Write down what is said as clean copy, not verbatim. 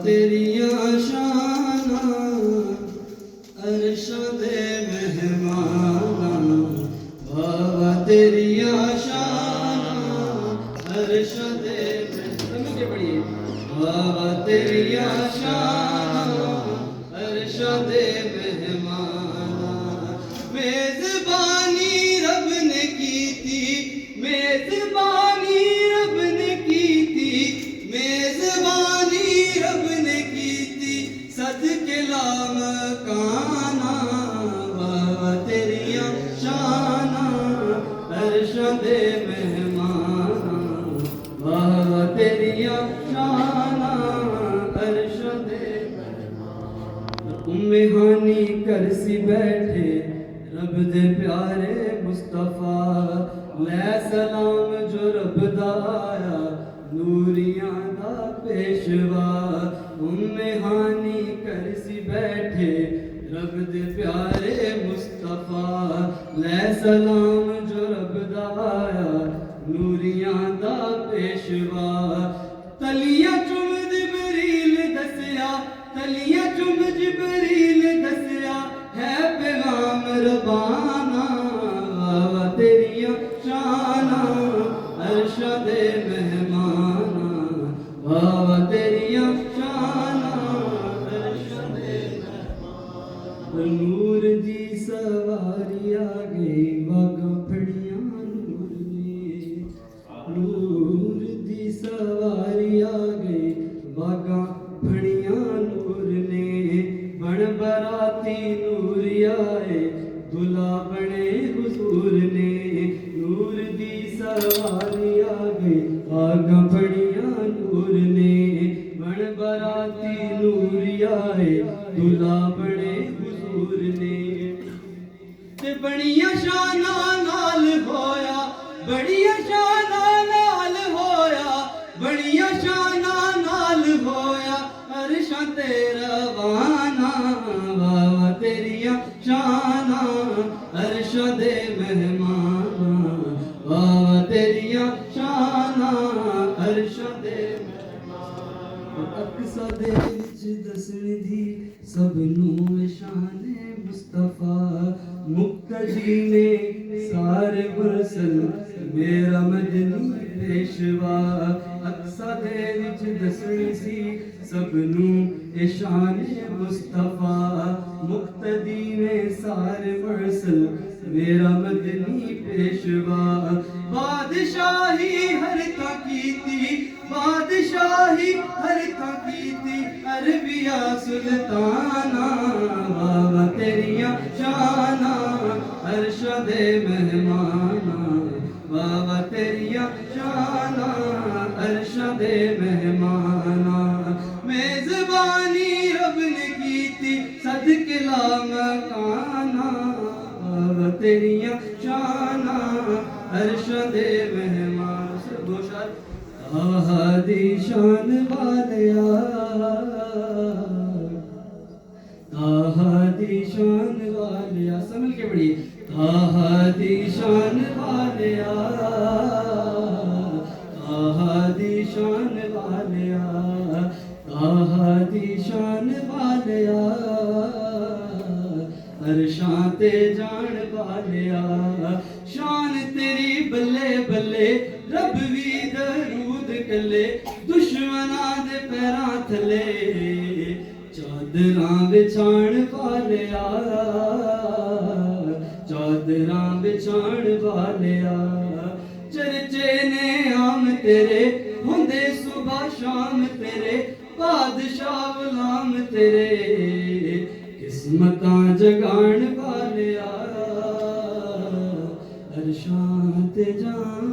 तेरियां शाना अरशां दे मेहमाना वाह तेरियां शाना अरशां दे मेहमाना पढ़िए वाह तेरियां शाना अरशां दे मेहमाना मेज़बानी रब ने की थी मेज़बानी रब ने की थी मेज़बानी रब ने की थी सदके लामकाना वाह तेरियां शाना अरशां दे मेहमाना वाह तेरियां शाना अरशां दे उम्मे हानी करसी बैठे रब दे प्यारे मुस्तफा लै सलाम जो रब दा आया नूरियां दा पेशवा उम्मे हानी करसी बैठे रब दे प्यारे मुस्तफा लै सलाम जो रब दा आया नूरियां दा पेशवा तलियां चुम जिबरील दसिया तलियां चुम जिबरील दसिया है पैगाम रबाना वाह तेरियां शाना अरशां दे मेहमाना वाह तेरियां शाना अरशां दे मेहमाना नूर दी सवारी आ गई वागां फड़ियां नूर ने नूर दी सवारी आ गई वागां फड़ियां नूर ने बण बराती नूर आए दुल्हा बने हुजूर ने नूर दी सवारी आ गई वागां फड़ियां नूर ने बण बराती नूर आए दुल्हा बने हुजूर ने ते बड़ियां शाना नाल होया बड़ियां शाना नाल होया बड़ियां शाना नाल होया अरशां ते रवाना वाह तेरियां शाना अरशां दे मेहमाना वाह तेरियां शाना अरशां दे मेहमाना अक्सा दे विच दसण दी सबनूं शाने मुस्तफा मुक्तदी ने सारे मुरसल मेरा मदनी पेशवा अक्सा दे विच दसण सी सबनूं शाने मुस्तफा मुक्तदी ने सारे मुरसल मेरा मदनी पेशवा बादशाही हर का कीती बादशाही हर का कीती अरबिया सुल्ताना वाह तेरियां शाना अरशां दे मेहमाना वाह तेरियां शाना अरशां दे मेहमाना मेज़बानी रब ने की थी सदके लामकाना वाह तेरियां शाना अरशां दे मेहमान से दो शार ताहा दी शान वालिया ताहा दी शान वालिया समझ के पढ़िए ताहा दी शान वालिया ताहा दी शान वालिया ताहा दी शान वालिया अरशां ते जान वालिया शान तेरी बल्ले बल्ले रब भी दरूद कले दुश्मनां दे पैरां थले चादरां बिछाण वालिया चादरां बिछाण वालिया चर्चे ने आम तेरे हुंदे सुबह शाम तेरे बादशाह गुलाम तेरे किस्मतां जगाण वालिया अरशां ते जान